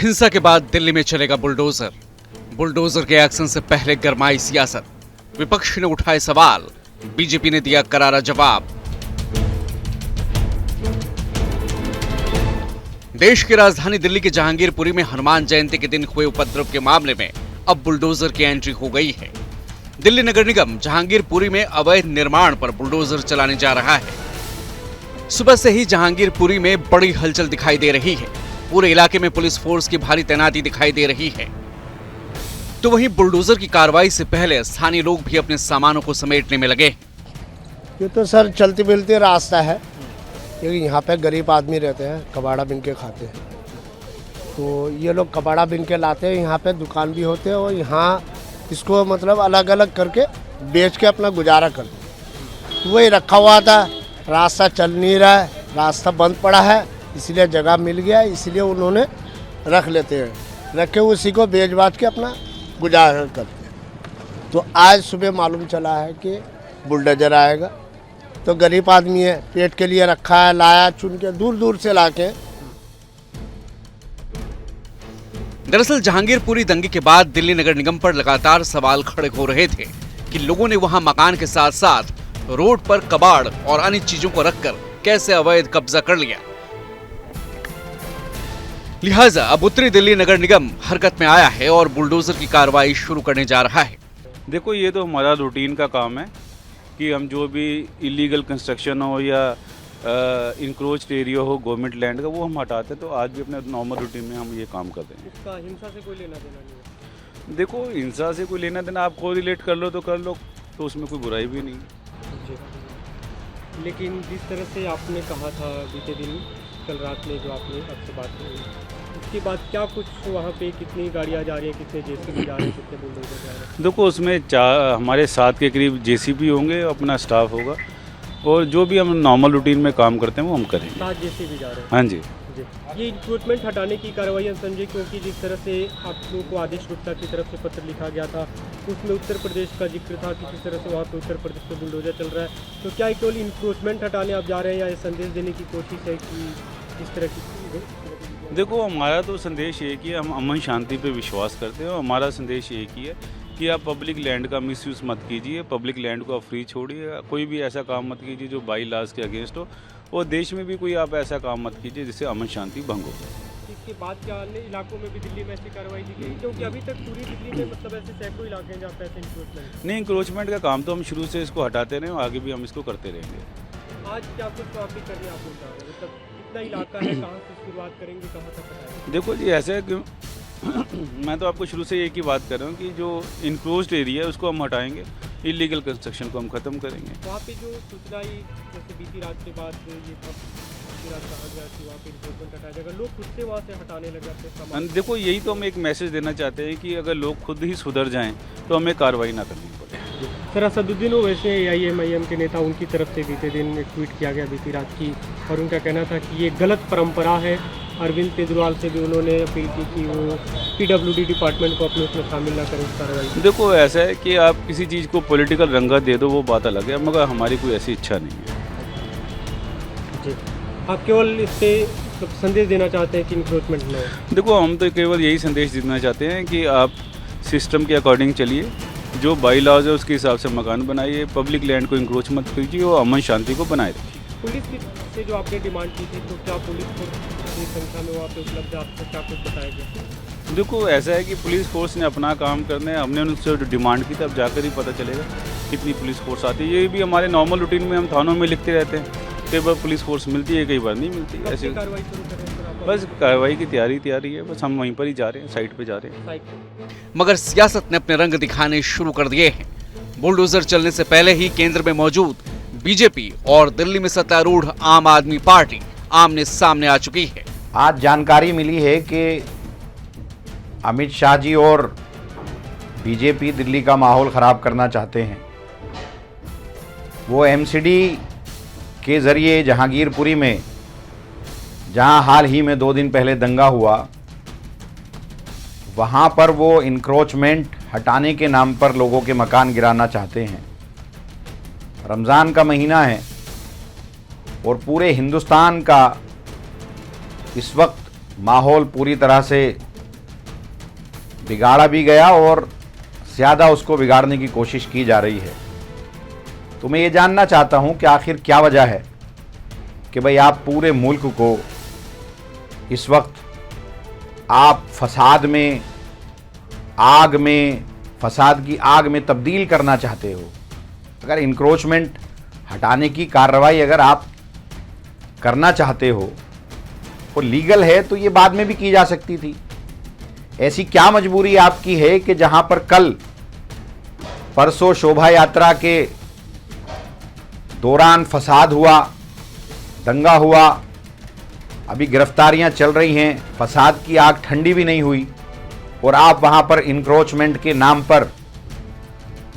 हिंसा के बाद दिल्ली में चलेगा बुलडोजर। बुलडोजर के एक्शन से पहले गरमाई सियासत। विपक्ष ने उठाए सवाल, बीजेपी ने दिया करारा जवाब। देश की राजधानी दिल्ली के जहांगीरपुरी में हनुमान जयंती के दिन हुए उपद्रव के मामले में अब बुलडोजर की एंट्री हो गई है। दिल्ली नगर निगम जहांगीरपुरी में अवैध निर्माण पर बुलडोजर चलाने जा रहा है। सुबह से ही जहांगीरपुरी में बड़ी हलचल दिखाई दे रही है। पूरे इलाके में पुलिस फोर्स की भारी तैनाती दिखाई दे रही है। तो वहीं बुलडोजर की कार्रवाई से पहले स्थानीय लोग भी अपने सामानों को समेटने में लगे। ये तो सर चलती मिलती रास्ता है, क्योंकि यहाँ पे गरीब आदमी रहते हैं, कबाड़ा बिन के खाते हैं। तो ये लोग कबाड़ा बिन के लाते हैं, यहाँ पे दुकान भी होते हैं और यहाँ इसको मतलब अलग अलग करके बेच के अपना गुजारा करते हैं। वही रखा हुआ था, रास्ता चल नहीं रहा है, रास्ता बंद पड़ा है, इसलिए जगह मिल गया, इसलिए उन्होंने रख लेते हैं, रख के उसी को बेच बाच के अपना गुजारा करते हैं। तो आज सुबह मालूम चला है कि बुलडोजर आएगा, तो गरीब आदमी है, पेट के लिए रखा है, लाया चुन के दूर दूर से लाके। दरअसल जहांगीरपुरी दंगे के बाद दिल्ली नगर निगम पर लगातार सवाल खड़े हो रहे थे कि लोगों ने वहां मकान के साथ साथ रोड पर कबाड़ और अन्य चीजों को रखकर कैसे अवैध कब्जा कर लिया। लिहाजा अब उत्तरी दिल्ली नगर निगम हरकत में आया है और बुलडोजर की कार्रवाई शुरू करने जा रहा है। देखो, ये तो हमारा रूटीन का काम है कि हम जो भी इलीगल कंस्ट्रक्शन हो या इंक्रोच्ड एरिया हो गवर्नमेंट लैंड का, वो हम हटाते हैं। तो आज भी अपने नॉर्मल रूटीन में हम ये काम कर रहे हैं। इसका हिंसा से कोई लेना देना नहीं है? देखो, हिंसा से कोई लेना देना आप को रिलेट कर लो तो कर लो, तो उसमें कोई बुराई भी नहीं है। लेकिन जिस तरह से आपने कहा था बीते दिन, कल रात में जो आपने आपसे बात की, उसके बाद क्या कुछ वहाँ पे कितनी गाड़ियाँ जा रही हैं, कितने जेसीबी जा रहे हैं, कितने बुलडोजर जा रहे हैं? देखो, उसमें हमारे 7 के करीब जेसीबी होंगे, अपना स्टाफ होगा, और जो भी हम नॉर्मल रूटीन में काम करते हैं वो हम करेंगे। 7 जेसीबी जा रहे हैं? हाँ जी। ये इंक्रोचमेंट हटाने की कार्रवाई हम समझे, क्योंकि जिस तरह से आप लोगों को आदेश गुप्ता की तरफ से पत्र लिखा गया था, उसमें उत्तर प्रदेश का जिक्र था कि किस तरह से वहाँ पे उत्तर प्रदेश में बुलडोजर चल रहा है। तो क्या केवल इंक्रोचमेंट हटाने आप जा रहे हैं या ये संदेश देने की कोशिश है कि इस तरह की? देखो, हमारा तो संदेश एक ही है, हम अमन शांति पे विश्वास करते हैं और हमारा संदेश एक ही है कि आप पब्लिक लैंड का मिसयूज़ मत कीजिए, पब्लिक लैंड को आप फ्री छोड़िए, कोई भी ऐसा काम मत कीजिए जो बाई लॉज के अगेंस्ट हो, और देश में भी कोई आप ऐसा काम मत कीजिए जिससे अमन शांति भंग हो। इसके बाद क्या अन्य इलाकों में भी दिल्ली में ऐसी कार्रवाई की गई? क्योंकि अभी तक पूरी दिल्ली में मतलब ऐसे सैकड़ों इलाके हैं जहाँ पे ऐसे इंक्रोचमेंट नहीं, इंक्रोचमेंट का काम तो हम शुरू से इसको हटाते रहे, आगे भी हम इसको करते रहेंगे। आज क्या कुछ आप भी करने आप लोग जा रहे हैं? मतलब कितना इलाका है, कहाँ से शुरुआत करेंगे, कहाँ तक हटाएंगे? देखो जी, ऐसा है कि मैं तो आपको शुरू से एक ही बात कर रहा हूँ कि जो इंक्रोच्ड एरिया है उसको हम हटाएंगे, इलीगल कंस्ट्रक्शन को हम ख़त्म करेंगे। वहाँ पे जो सूचना आई, जैसे बीती रात के बाद ये बीती रात कहा गया कि वहाँ पे इंक्रोचमेंट हटाया जाएगा, लोग खुद से वहाँ से हटाने लगे अपने सामान। देखो, यही तो हम एक मैसेज देना चाहते हैं कि अगर लोग खुद ही सुधर जाएं तो हमें कार्रवाई ना करनी पड़े। सर, असदुद्दीन ओवैसी AIMIM के नेता, उनकी तरफ से बीते दिन एक ट्वीट किया गया बीती रात की, और उनका कहना था कि ये गलत परंपरा है। अरविंद केजरीवाल से भी उन्होंने अपील की कि वो PWD डिपार्टमेंट को अपने उसमें शामिल ना करें इस कार्रवाई। देखो, ऐसा है कि आप किसी चीज़ को पॉलिटिकल रंगत दे दो, वो बात अलग है, मगर हमारी कोई ऐसी इच्छा नहीं है। जी, आप केवल इससे संदेश देना चाहते हैं कि इंक्रोचमेंट न हो? देखो, हम तो केवल यही संदेश देना चाहते हैं कि आप सिस्टम के अकॉर्डिंग चलिए, जो बाई लॉज है उसके हिसाब से मकान बनाइए, पब्लिक लैंड को इंक्रोच मत कीजिए और अमन शांति को बनाए रखिए। पुलिस से जो आपने डिमांड की थी, तो क्या पुलिस को इतनी संख्या में वहाँ पे उपलब्ध है? आपको क्या कुछ बताया गया? देखो, ऐसा है कि पुलिस फोर्स ने अपना काम करना है, हमने उनसे डिमांड की, तब जाकर ही पता चलेगा कितनी पुलिस फोर्स आती है। ये भी हमारे नॉर्मल रूटीन में हम थानों में लिखते रहते हैं, कई बार पुलिस फोर्स मिलती है, कई बार नहीं मिलती। ऐसे कार्रवाई शुरू करें सर आप? बस कार्रवाई की तैयारी है, बस हम वहीं पर ही जा रहे हैं, साइट पे जा रहे हैं। मगर सियासत ने अपने रंग दिखाने शुरू कर दिए हैं। बुलडोजर चलने से पहले ही केंद्र में मौजूद बीजेपी और दिल्ली में सत्तारूढ़ आम आदमी पार्टी आमने सामने आ चुकी है। आज जानकारी मिली है कि अमित शाह जी और बीजेपी दिल्ली का माहौल ख़राब करना चाहते हैं। वो MCD के ज़रिए जहांगीरपुरी में, जहां हाल ही में 2 दिन पहले दंगा हुआ, वहां पर वो इंक्रोचमेंट हटाने के नाम पर लोगों के मकान गिराना चाहते हैं। रमज़ान का महीना है और पूरे हिंदुस्तान का इस वक्त माहौल पूरी तरह से बिगाड़ा भी गया और ज़्यादा उसको बिगाड़ने की कोशिश की जा रही है। तो मैं ये जानना चाहता हूँ कि आखिर क्या वजह है कि भाई आप पूरे मुल्क को इस वक्त आप फसाद में, आग में, फसाद की आग में तब्दील करना चाहते हो। अगर इंक्रोचमेंट हटाने की कार्रवाई अगर आप करना चाहते हो वो लीगल है तो ये बाद में भी की जा सकती थी। ऐसी क्या मजबूरी आपकी है कि जहां पर कल परसों शोभा यात्रा के दौरान फसाद हुआ, दंगा हुआ, अभी गिरफ्तारियां चल रही हैं, फसाद की आग ठंडी भी नहीं हुई और आप वहां पर इंक्रोचमेंट के नाम पर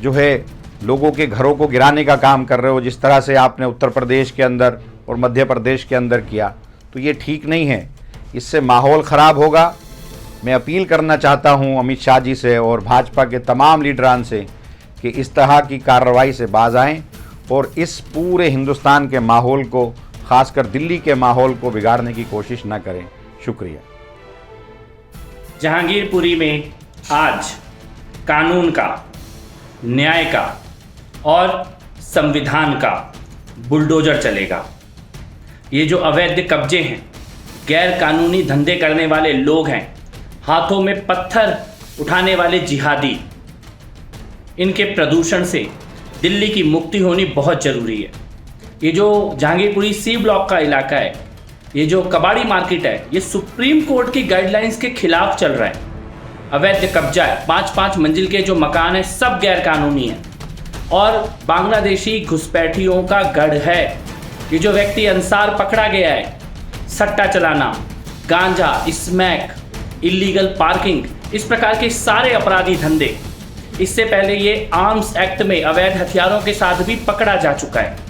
जो है लोगों के घरों को गिराने का काम कर रहे हो, जिस तरह से आपने उत्तर प्रदेश के अंदर और मध्य प्रदेश के अंदर किया, तो ये ठीक नहीं है। इससे माहौल ख़राब होगा। मैं अपील करना चाहता हूं अमित शाह जी से और भाजपा के तमाम लीडरान से कि इस तरह की कार्रवाई से बाज आएं और इस पूरे हिंदुस्तान के माहौल को, खासकर दिल्ली के माहौल को बिगाड़ने की कोशिश न करें। शुक्रिया। जहांगीरपुरी में आज कानून का, न्याय का और संविधान का बुलडोजर चलेगा। ये जो अवैध कब्जे हैं, गैर कानूनी धंधे करने वाले लोग हैं, हाथों में पत्थर उठाने वाले जिहादी, इनके प्रदूषण से दिल्ली की मुक्ति होनी बहुत ज़रूरी है। ये जो जहांगीरपुरी सी ब्लॉक का इलाका है, ये जो कबाड़ी मार्केट है, ये सुप्रीम कोर्ट की गाइडलाइंस के खिलाफ चल रहा है। अवैध कब्जा है, 5-5 मंजिल के जो मकान हैं सब गैर कानूनी हैं और बांग्लादेशी घुसपैठियों का गढ़ है। ये जो व्यक्ति अंसार पकड़ा गया है, सट्टा चलाना, गांजा, स्मैक, इलीगल पार्किंग, इस प्रकार के सारे अपराधी धंधे, इससे पहले ये आर्म्स एक्ट में अवैध हथियारों के साथ भी पकड़ा जा चुका है।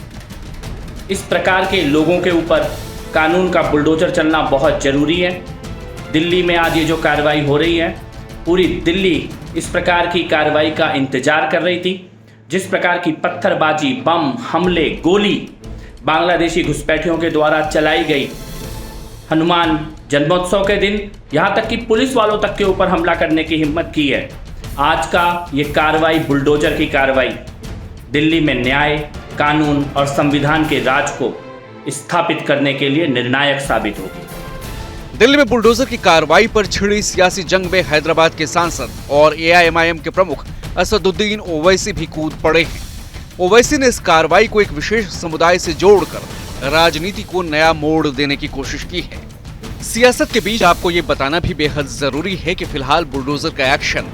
इस प्रकार के लोगों के ऊपर कानून का बुलडोजर चलना बहुत ज़रूरी है। दिल्ली में आज ये जो कार्रवाई हो रही है, पूरी दिल्ली इस प्रकार की कार्रवाई का इंतजार कर रही थी। जिस प्रकार की पत्थरबाजी, बम, हमले, गोली बांग्लादेशी घुसपैठियों के द्वारा चलाई गई हनुमान जन्मोत्सव के दिन, यहाँ तक कि पुलिस वालों तक के ऊपर हमला करने की हिम्मत की है। आज का ये कार्रवाई, बुलडोजर की कार्रवाई, दिल्ली में न्याय, कानून और संविधान के राज को स्थापित करने के लिए निर्णायक साबित होगी। दिल्ली में बुलडोजर की कार्रवाई पर छिड़ी सियासी जंग में हैदराबाद के सांसद और एआईएमआईएम के प्रमुख असदुद्दीन ओवैसी भी कूद पड़े हैं। ओवैसी ने इस कार्रवाई को एक विशेष समुदाय से जोड़कर राजनीति को नया मोड़ देने की कोशिश की है। सियासत के बीच आपको ये बताना भी बेहद जरूरी है कि फिलहाल बुलडोजर का एक्शन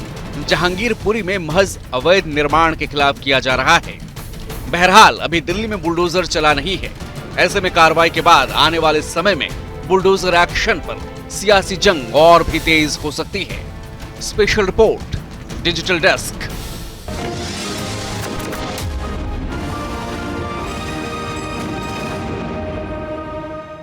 जहांगीरपुरी में महज अवैध निर्माण के खिलाफ किया जा रहा है। बहरहाल अभी दिल्ली में बुलडोजर चला नहीं है। ऐसे में कार्रवाई के बाद आने वाले समय में बुलडोजर एक्शन पर सियासी जंग और भी तेज हो सकती है। Special report, digital desk.